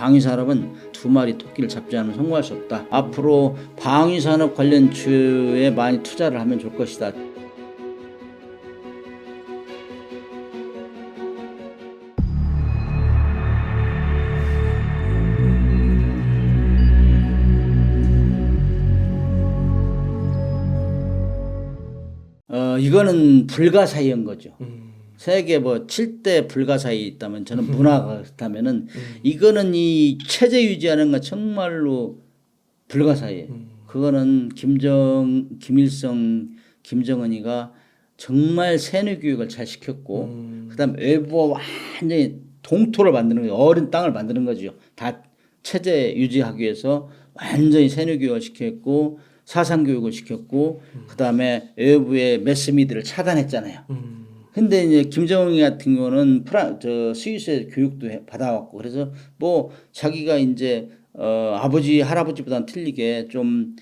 방위산업은 두 마리 토끼를 잡지 않으면 성공할 수 없다. 앞으로 방위산업 관련주에 많이 투자를 하면 좋을 것이다. 이거는 불가사의인 거죠. 세계 뭐 7대 불가사의 있다면 저는 문화가 그렇다면은 이거는 이 체제 유지하는 거 정말로 불가사의예요. 그거는 김일성, 김정은이가 정말 세뇌 교육을 잘 시켰고 그다음 외부와 완전히 동토를 만드는 거예요. 어린 땅을 만드는 거죠. 다 체제 유지하기 위해서 완전히 세뇌 교육을 시켰고 사상 교육을 시켰고 그다음에 외부의 매스미디어를 차단했잖아요. 근데 이제 김정은 같은 경우는 스위스에 교육도 받아왔고 그래서 뭐 자기가 이제 아버지 할아버지보다는 틀리게 좀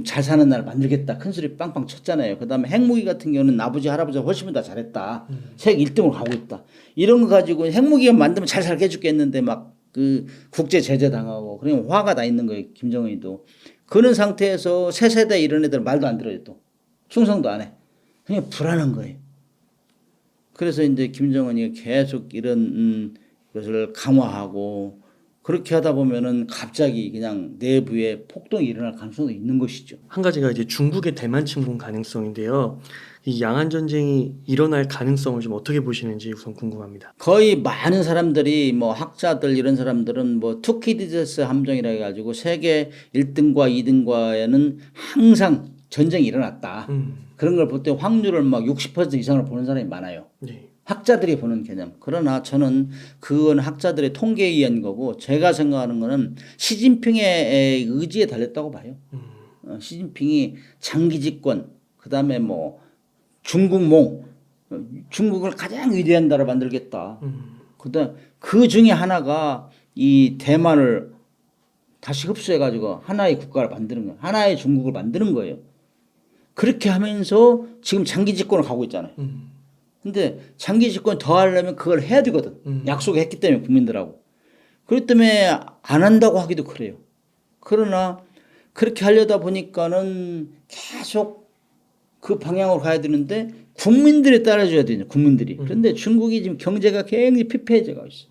잘 사는 나라를 만들겠다 큰 소리 빵빵 쳤잖아요. 그다음에 핵무기 같은 경우는 아버지 할아버지가 훨씬 더 잘했다. 세계 1등으로 가고 있다. 이런 거 가지고 핵무기만 만들면 잘 살게 해주겠는데 막 그 국제 제재 당하고 그러면 화가 나 있는 거예요. 김정은이도. 그런 상태에서 새 세대 이런 애들 말도 안 들어요. 또 충성도 안 해. 그냥 불안한 거예요. 그래서 이제 김정은이 계속 이런 것을 강화하고 그렇게 하다 보면은 갑자기 그냥 내부에 폭동이 일어날 가능성도 있는 것이죠. 한 가지가 이제 중국의 대만 침공 가능성인데요. 이 양안 전쟁이 일어날 가능성을 좀 어떻게 보시는지 우선 궁금합니다. 거의 많은 사람들이 뭐 학자들 이런 사람들은 뭐 투키디제스 함정이라 해가지고 세계 1등과 2등과에는 항상 전쟁이 일어났다. 그런 걸 볼 때 확률을 막 60% 이상을 보는 사람이 많아요. 네. 학자들이 보는 개념. 그러나 저는 그건 학자들의 통계에 의한 거고 제가 생각하는 거는 시진핑의 의지에 달렸다고 봐요. 시진핑이 장기 집권 그다음에 뭐 중국을 가장 위대한 나라로 만들겠다. 그다음 그 중에 하나가 이 대만을 다시 흡수해가지고 하나의 국가를 만드는 거예요. 하나의 중국을 만드는 거예요. 그렇게 하면서 지금 장기 집권을 가고 있잖아요. 근데 장기 집권 더 하려면 그걸 해야 되거든. 약속을 했기 때문에 국민들하고. 그렇기 때문에 안 한다고 하기도 그래요. 그러나 그렇게 하려다 보니까는 계속 그 방향으로 가야 되는데 국민들이 따라줘야 되죠. 국민들이. 그런데 중국이 지금 경제가 굉장히 피폐해져 가고 있어.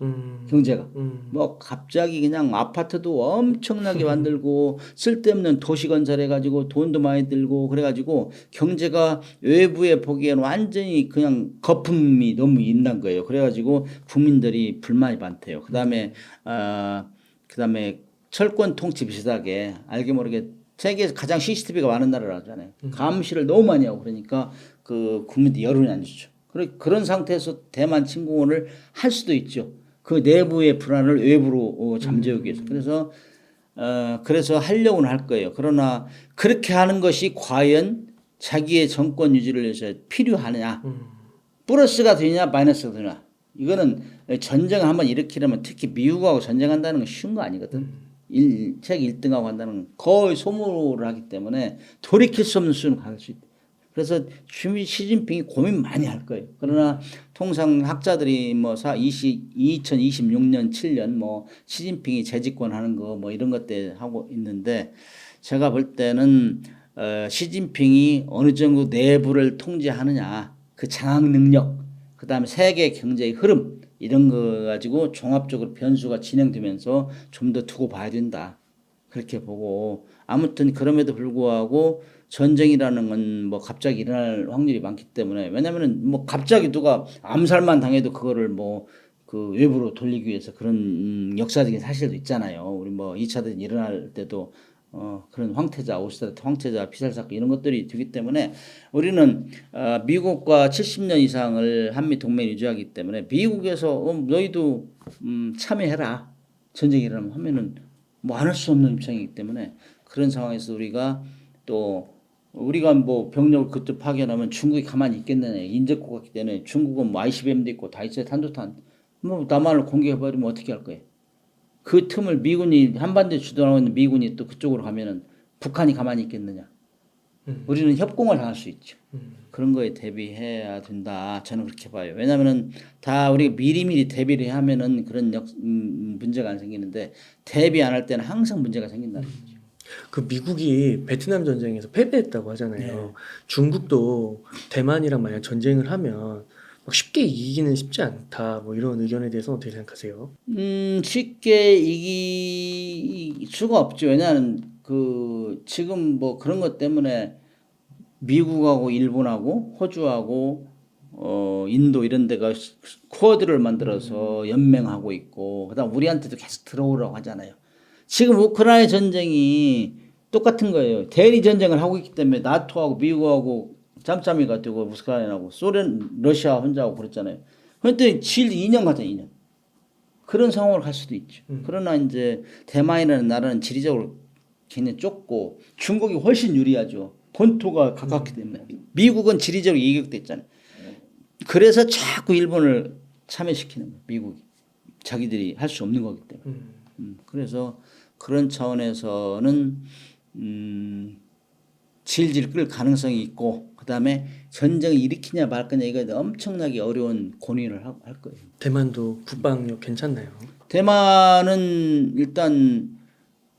경제가. 뭐 갑자기 그냥 아파트도 엄청나게 만들고 쓸데없는 도시 건설해가지고 돈도 많이 들고 그래가지고 경제가 외부에 보기에는 완전히 그냥 거품이 너무 있는 거예요. 그래가지고 국민들이 불만이 많대요. 그다음에 철권 통치 비슷하게 알게 모르게 세계에서 가장 CCTV가 많은 나라라잖아요. 감시를 너무 많이 하고 그러니까 그 국민들 여론이 안 좋죠. 그런 상태에서 대만 침공을 할 수도 있죠. 그 내부의 불안을 외부로 잠재우기 위해서. 그래서 하려고는 할 거예요. 그러나 그렇게 하는 것이 과연 자기의 정권 유지를 위해서 필요하느냐. 플러스가 되냐 마이너스가 되냐. 이거는 전쟁을 한번 일으키려면 특히 미국하고 전쟁한다는 건 쉬운 거 아니거든. 세계 1등하고 한다는 건 거의 소모를 하기 때문에 돌이킬 수 없는 수준으로 갈 수 있다. 그래서 시진핑이 고민 많이 할 거예요. 그러나 통상 학자들이 뭐 2026년 7년 뭐 시진핑이 재집권하는 거 뭐 이런 것들 하고 있는데 제가 볼 때는 시진핑이 어느 정도 내부를 통제하느냐 그 장악 능력 그다음에 세계 경제의 흐름 이런 거 가지고 종합적으로 변수가 진행되면서 좀 더 두고 봐야 된다. 그렇게 보고 아무튼 그럼에도 불구하고 전쟁이라는 건 뭐 갑자기 일어날 확률이 많기 때문에 왜냐면은 뭐 갑자기 누가 암살만 당해도 그거를 뭐 그 외부로 돌리기 위해서 그런 역사적인 사실도 있잖아요. 우리 뭐 2차 대전 일어날 때도 그런 황태자, 5.18 황태자 피살 사건 이런 것들이 되기 때문에 우리는 미국과 70년 이상을 한미 동맹 유지하기 때문에 미국에서 너희도 참여해라 전쟁이 일어나면 하면은 뭐 안 할 수 없는 입장이기 때문에 그런 상황에서 우리가 뭐 병력을 그때 파견하면 중국이 가만히 있겠느냐 인접국가기 때문에 중국은 뭐 ICBM도 있고 다 있어요 탄도탄 뭐 남한을 공격해버리면 어떻게 할 거예요? 그 틈을 미군이 한반도에 주둔하고 있는 미군이 또 그쪽으로 가면은 북한이 가만히 있겠느냐. 우리는 협공을 당할 수 있죠. 그런 거에 대비해야 된다. 저는 그렇게 봐요. 왜냐하면은 다 우리가 미리미리 대비를 하면은 그런 문제가 안 생기는데 대비 안 할 때는 항상 문제가 생긴다는 거죠. 그 미국이 베트남 전쟁에서 패배했다고 하잖아요. 네. 중국도 대만이랑 만약 전쟁을 하면 막 쉽게 이기기는 쉽지 않다. 뭐 이런 의견에 대해서 어떻게 생각하세요? 쉽게 이길 수가 없죠. 왜냐하면 그 지금 뭐 그런 것 때문에 미국하고 일본하고 호주하고 인도 이런 데가 쿼드를 만들어서 연맹하고 있고 그다음 우리한테도 계속 들어오라고 하잖아요. 지금 우크라이나 전쟁이 똑같은 거예요. 대리 전쟁을 하고 있기 때문에 나토하고 미국하고 짬짬이가 되고 우크라이나하고 소련, 러시아 혼자하고 그랬잖아요. 그런데 질 2년 가자 2년. 그런 상황으로 갈 수도 있죠. 그러나 이제 대만이라는 나라는 지리적으로 굉장히 좁고 중국이 훨씬 유리하죠. 본토가 가깝기 때문에. 미국은 지리적으로 이격돼 있잖아요. 그래서 자꾸 일본을 참여시키는 거예요. 미국이. 자기들이 할 수 없는 거기 때문에. 그래서 그런 차원에서는 질질 끌 가능성이 있고 그다음에 전쟁을 일으키냐 말 거냐 이거 엄청나게 어려운 고민을 할 거예요. 대만도 국방력 괜찮나요? 대만은 일단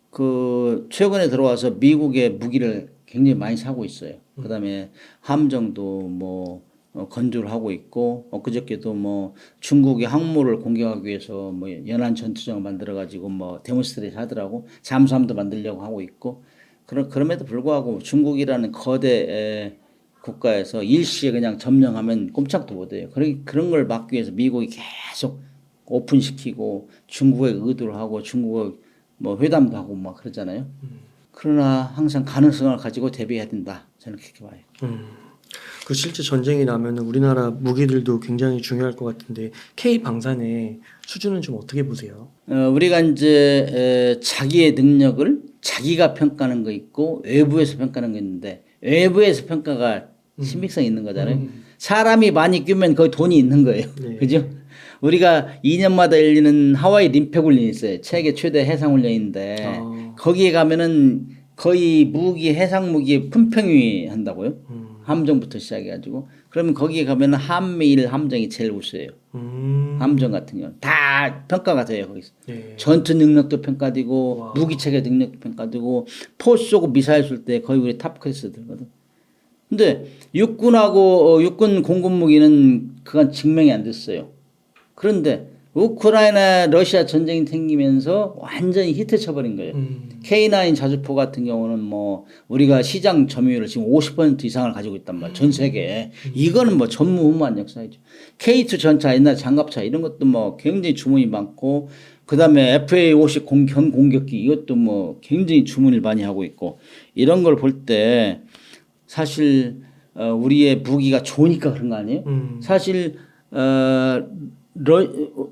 그 최근에 들어와서 미국의 무기를 굉장히 많이 사고 있어요. 그다음에 함정도 뭐 건조를 하고 있고 엊그저께도 뭐 중국의 항모를 공격하기 위해서 뭐 연안 전투장을 만들어 가지고 뭐 데몬스트레이션 하더라고. 잠수함도 만들려고 하고 있고 그럼에도 불구하고 중국이라는 거대 국가에서 일시에 그냥 점령하면 꼼짝도 못해요. 그런 걸 막기 위해서 미국이 계속 오픈시키고 중국의 의도를 하고 중국의 뭐 회담도 하고 막 그러잖아요. 그러나 항상 가능성을 가지고 대비해야 된다. 저는 그렇게 봐요. 그 실제 전쟁이 나면은 우리나라 무기들도 굉장히 중요할 것 같은데 K 방산의 수준은 좀 어떻게 보세요? 우리가 이제 자기의 능력을 자기가 평가하는 거 있고 외부에서 평가하는 거 있는데 외부에서 평가가 신빙성이 있는 거잖아요. 사람이 많이 끼면 거기 돈이 있는 거예요. 네. 그죠? 우리가 2년마다 열리는 하와이 림팩 훈련이 있어요. 세계 최대 해상 훈련인데 거기에 가면은 거의 무기 해상 무기 품평위 한다고요. 함정부터 시작해가지고 그러면 거기에 가면 한미일 함정이 제일 우수해요. 함정 같은 경우는 다 평가가 돼요. 거기서 네. 전투 능력도 평가되고 와. 무기 체계 능력도 평가되고 포 쏘고 미사일 쏠 때 거의 우리 탑 클래스 들거든. 근데 육군하고 육군 공군 무기는 그건 증명이 안 됐어요. 그런데 우크라이나 러시아 전쟁이 생기면서 완전히 히트 쳐버린 거예요. K9 자주포 같은 경우는 뭐 우리가 시장 점유율을 지금 50% 이상을 가지고 있단 말이에요. 전 세계에. 이거는 뭐 전무후무한 역사이죠. K2 전차 옛날 장갑차 이런 것도 뭐 굉장히 주문이 많고 그다음에 FA-50 공격기 이것도 뭐 굉장히 주문을 많이 하고 있고 이런 걸 볼 때 사실 우리의 무기가 좋으니까 그런 거 아니에요? 사실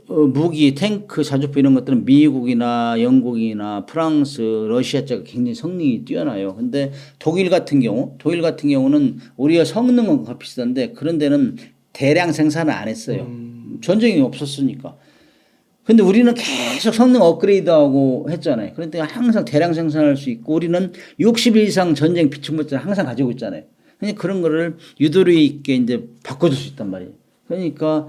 무기, 탱크, 자주포 이런 것들은 미국이나 영국이나 프랑스, 러시아 쪽가 굉장히 성능이 뛰어나요. 근데 독일 같은 경우는 우리가 성능은 거의 비슷한데 그런 데는 대량 생산을 안 했어요. 전쟁이 없었으니까. 근데 우리는 계속 성능 업그레이드하고 했잖아요. 그런데 항상 대량 생산할 수 있고 우리는 60일 이상 전쟁 비축물자를 항상 가지고 있잖아요. 그러니까 그런 거를 유도리 있게 이제 바꿔줄 수 있단 말이에요. 그러니까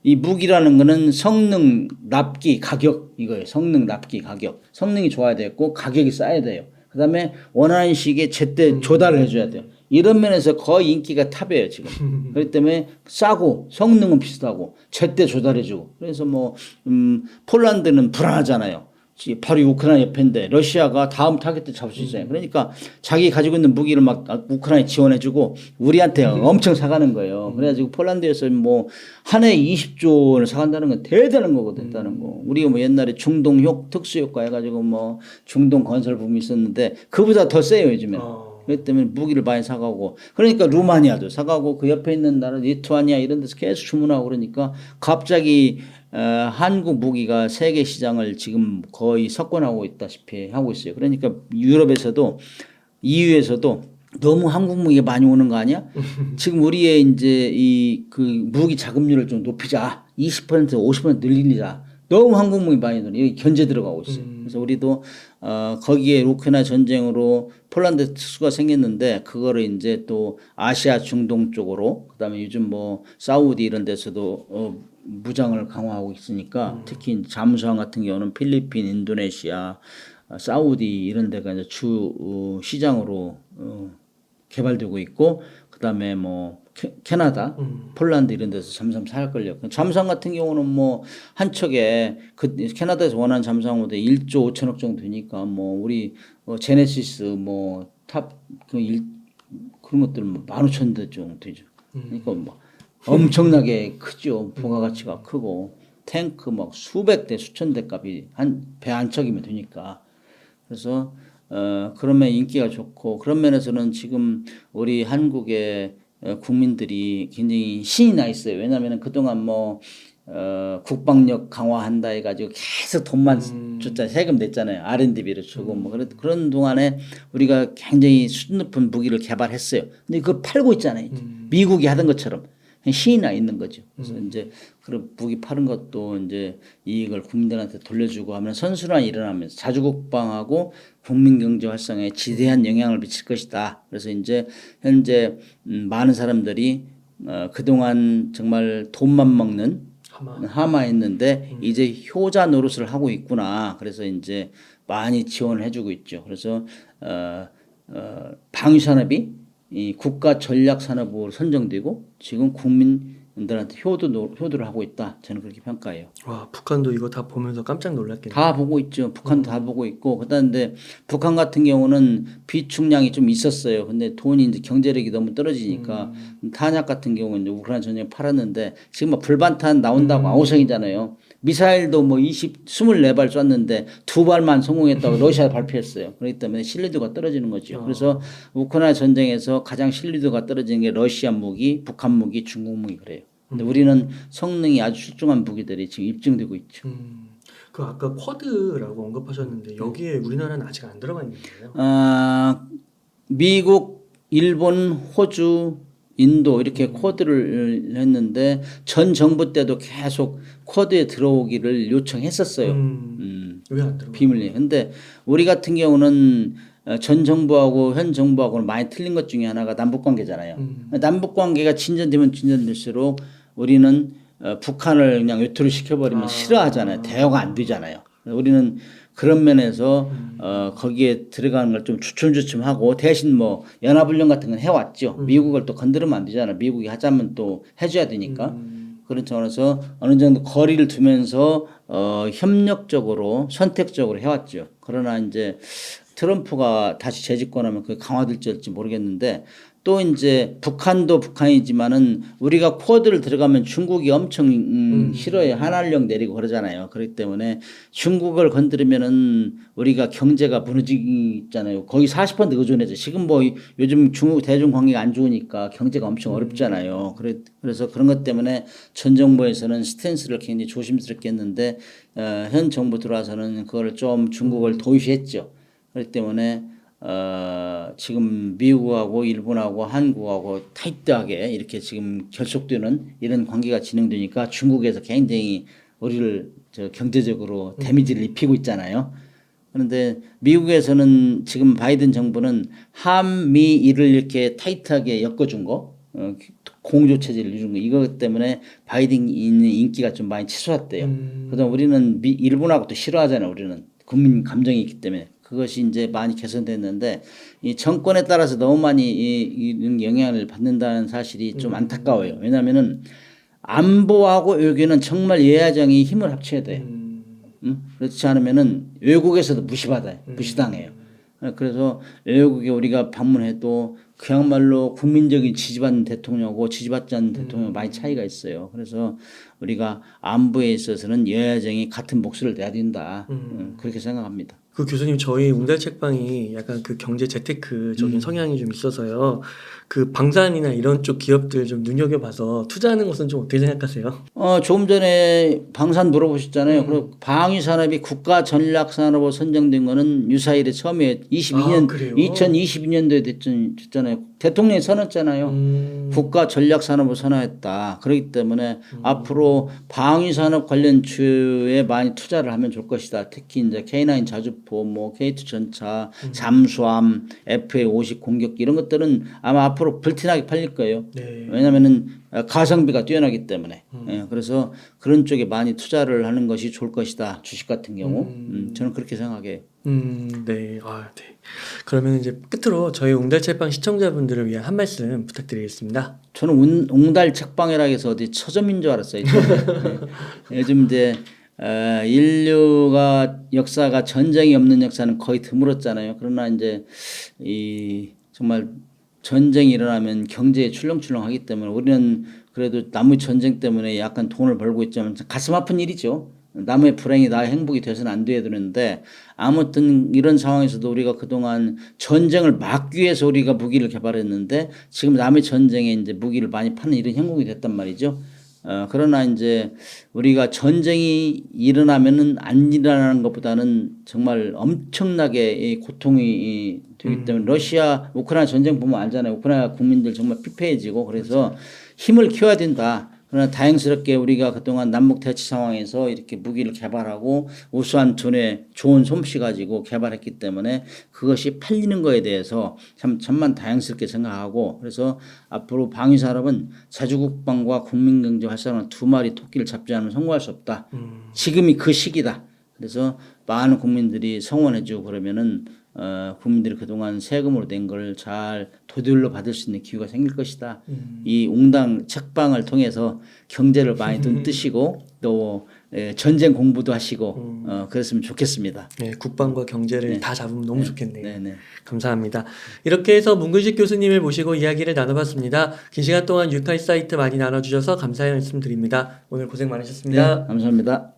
이 무기라는 거는 성능, 납기, 가격 이거예요. 성능, 납기, 가격. 성능이 좋아야 되고 가격이 싸야 돼요. 그다음에 원하는 시기에 제때 조달을 해줘야 돼요. 이런 면에서 거의 인기가 탑이에요 지금. 그렇기 때문에 싸고 성능은 비슷하고 제때 조달해주고. 그래서 뭐 폴란드는 불안하잖아요. 바로 우크라이나 옆인데 러시아가 다음 타겟도 잡을 수 있어요. 그러니까 자기 가지고 있는 무기를 막 우크라이나에 지원해주고 우리한테 엄청 사가는 거예요. 그래가지고 폴란드에서 뭐 한 해에 20조 원을 사간다는 건 대단한 거거든. 대단한 거. 우리가 뭐 옛날에 중동 특수효과 해가지고 뭐 중동 건설 붐이 있었는데 그보다 더 세요 요즘에. 그렇기 때문에 무기를 많이 사가고 그러니까 루마니아도 사가고 그 옆에 있는 나라 리투아니아 이런 데서 계속 주문하고 그러니까 갑자기 한국 무기가 세계 시장을 지금 거의 석권하고 있다시피 하고 있어요. 그러니까 유럽에서도 EU에서도 너무 한국 무기가 많이 오는 거 아니야? 지금 우리의 이제 이 그 무기 자금률을 좀 높이자. 20% 50% 늘리자. 너무 항공모함이 많이 들어 여기 견제 들어가고 있어요. 그래서 우리도 거기에 우크라이나 전쟁으로 폴란드 특수가 생겼는데 그거를 이제 또 아시아 중동 쪽으로 그다음에 요즘 뭐 사우디 이런 데서도 무장을 강화하고 있으니까 특히 잠수함 같은 경우는 필리핀, 인도네시아, 사우디 이런 데가 이제 주 시장으로 개발되고 있고 그다음에 뭐 캐나다, 폴란드 이런 데서 잠수함 살 걸요. 잠수함 같은 경우는 뭐 한 척에 그 캐나다에서 원하는 잠수함보다 1조 5천억 정도 되니까 뭐 우리 제네시스 그런 것들 뭐 15,000대 정도 되죠. 그러니까 뭐 엄청나게 크죠. 부가가치가 크고 탱크 막 수백 대 수천 대 값이 한 배 한 척이면 되니까. 그래서 그런 면 인기가 좋고 그런 면에서는 지금 우리 한국의 국민들이 굉장히 신이 나 있어요. 왜냐하면 그동안 뭐 국방력 강화한다 해가지고 계속 돈만 줬잖아요. 세금 냈잖아요. R&D비를 주고 뭐 그런 동안에 우리가 굉장히 수준 높은 무기를 개발했어요. 근데 그걸 팔고 있잖아요. 미국이 하던 것처럼. 신이 나 있는 거죠. 그래서 이제 그런 무기 파는 것도 이제 이익을 국민들한테 돌려주고 하면 선순환이 일어나면서 자주국방하고 국민 경제 활성화에 지대한 영향을 미칠 것이다. 그래서 이제 현재 많은 사람들이 그동안 정말 돈만 먹는 하마했는데 이제 효자 노릇을 하고 있구나. 그래서 이제 많이 지원을 해주고 있죠. 그래서 방위산업이 이 국가 전략 산업으로 선정되고 지금 국민들한테 효도를 하고 있다. 저는 그렇게 평가해요. 와, 북한도 이거 다 보면서 깜짝 놀랐겠네요. 다 보고 있죠. 북한도 다 보고 있고 그다음에 북한 같은 경우는 비축량이 좀 있었어요. 근데 돈이 이제 경제력이 너무 떨어지니까 탄약 같은 경우는 이제 우크라이나 전쟁에 팔았는데 지금 뭐 불반탄 나온다고 아우성이잖아요. 미사일도 뭐 24발 쐈는데 2발만 성공했다고 러시아가 발표했어요. 그렇기 때문에 신뢰도가 떨어지는 거죠. 그래서 우크라이나 전쟁에서 가장 신뢰도가 떨어지는 게 러시아 무기, 북한 무기, 중국 무기 그래요. 근데 우리는 성능이 아주 출중한 무기들이 지금 입증되고 있죠. 그 아까 쿼드라고 언급하셨는데 여기에 우리나라는 아직 안 들어가 있는 거예요? 미국, 일본, 호주, 인도 이렇게 쿼드를 했는데 전 정부 때도 계속 쿼드에 들어오기를 요청했었어요. 왜 안 들어가? 비밀리에. 근데 우리 같은 경우는 전 정부하고 현 정부하고는 많이 틀린 것 중에 하나가 남북 관계잖아요. 남북 관계가 진전되면 진전될수록 우리는 북한을 그냥 외투를 시켜버리면 싫어하잖아요. 대화가 안 되잖아요. 우리는 그런 면에서 거기에 들어가는 걸 좀 주춤주춤하고 대신 뭐 연합훈련 같은 건 해왔죠. 미국을 또 건드리면 안 되잖아요. 미국이 하자면 또 해줘야 되니까. 그런 차원에서 어느 정도 거리를 두면서 협력적으로 선택적으로 해왔죠. 그러나 이제 트럼프가 다시 재집권하면 그게 강화될지 어떨지 모르겠는데 또 이제 북한도 북한이지만은 우리가 쿼드를 들어가면 중국이 엄청 싫어요. 한한령 내리고 그러잖아요. 그렇기 때문에 중국을 건드리면은 우리가 경제가 무너지잖아요. 거의 40% 의존해서 지금 뭐 요즘 중국 대중 관계가 안 좋으니까 경제가 엄청 어렵잖아요. 그래서 그런 것 때문에 전 정부에서는 스탠스를 굉장히 조심스럽게 했는데 현 정부 들어와서는 그걸 좀 중국을 도외시했죠. 그렇기 때문에 지금 미국하고 일본하고 한국하고 타이트하게 이렇게 지금 결속되는 이런 관계가 진행되니까 중국에서 굉장히 우리를 경제적으로 데미지를 입히고 있잖아요. 그런데 미국에서는 지금 바이든 정부는 한미일을 이렇게 타이트하게 엮어준 거, 공조 체제를 이룬 거 이것 때문에 바이든 인기가 좀 많이 치솟았대요. 그다음 우리는 일본하고 또 싫어하잖아요. 우리는 국민 감정이 있기 때문에. 그것이 이제 많이 개선됐는데 이 정권에 따라서 너무 많이 이런 영향을 받는다는 사실이 좀 안타까워요. 왜냐하면은 안보하고 외교는 정말 예하정이 힘을 합쳐야 돼요. 그렇지 않으면은 외국에서도 무시받아요. 무시당해요. 그래서 외국에 우리가 방문해도 그야말로 국민적인 지지받는 대통령하고 지지받지 않는 대통령 많이 차이가 있어요. 그래서 우리가 안보에 있어서는 여야정이 같은 목소리를 내야 된다. 그렇게 생각합니다. 그 교수님 저희 웅달 책방이 약간 그 경제 재테크적인 성향이 좀 있어서요. 그 방산이나 이런 쪽 기업들 좀 눈여겨봐서 투자하는 것은 좀 어떻게 생각하세요? 조금 전에 방산 물어보셨잖아요. 그리고 방위 산업이 국가 전략 산업으로 선정된 거는 유사일에 처음에 22년 그래요? 2022년도에 됐잖아요. 대통령이 선언했잖아요. 국가 전략 산업을 선언했다. 그렇기 때문에 앞으로 방위 산업 관련주에 많이 투자를 하면 좋을 것이다. 특히 이제 K9 자주포, 뭐 K2 전차, 잠수함, FA-50 공격기 이런 것들은 아마 앞으로 불티나게 팔릴 거예요. 네. 왜냐면은 가성비가 뛰어나기 때문에. 예, 그래서 그런 쪽에 많이 투자를 하는 것이 좋을 것이다. 주식 같은 경우. 저는 그렇게 생각해요. 네. 네. 그러면 이제 끝으로 저희 옹달 책방 시청자분들을 위한 한 말씀 부탁드리겠습니다. 저는 옹달 책방이라 해서 어디 서점인 줄 알았어요. 네. 요즘 이제 인류가 역사가 전쟁이 없는 역사는 거의 드물었잖아요. 그러나 이제 이 정말 전쟁이 일어나면 경제에 출렁출렁하기 때문에 우리는 그래도 남의 전쟁 때문에 약간 돈을 벌고 있지만 가슴 아픈 일이죠. 남의 불행이 나의 행복이 돼서는 안 돼야 되는데 아무튼 이런 상황에서도 우리가 그동안 전쟁을 막기 위해서 우리가 무기를 개발했는데 지금 남의 전쟁에 이제 무기를 많이 파는 이런 형국이 됐단 말이죠. 그러나 이제 우리가 전쟁이 일어나면은 안 일어나는 것보다는 정말 엄청나게 이 고통이 되기 때문에 러시아 우크라이나 전쟁 보면 알잖아요. 우크라이나 국민들 정말 피폐해지고 그래서 힘을 키워야 된다. 그러나 다행스럽게 우리가 그동안 남북 대치 상황에서 이렇게 무기를 개발하고 우수한 돈에 좋은 솜씨 가지고 개발했기 때문에 그것이 팔리는 거에 대해서 천만 다행스럽게 생각하고 그래서 앞으로 방위 산업은 자주국방과 국민경제 활성화 두 마리 토끼를 잡지 않으면 성공할 수 없다. 지금이 그 시기다. 그래서 많은 국민들이 성원해주고 그러면은 국민들이 그동안 세금으로 낸 걸 잘 도둑으로 받을 수 있는 기회가 생길 것이다. 이 옹당 책방을 통해서 경제를 많이 좀 뜨시고 또 전쟁 공부도 하시고 그랬으면 좋겠습니다. 네, 국방과 경제를 네. 다 잡으면 너무 좋겠네요. 네네. 감사합니다. 이렇게 해서 문근식 교수님을 모시고 이야기를 나눠봤습니다. 긴 시간 동안 유탈 사이트 많이 나눠주셔서 감사의 말씀 드립니다. 오늘 고생 많으셨습니다. 네, 감사합니다.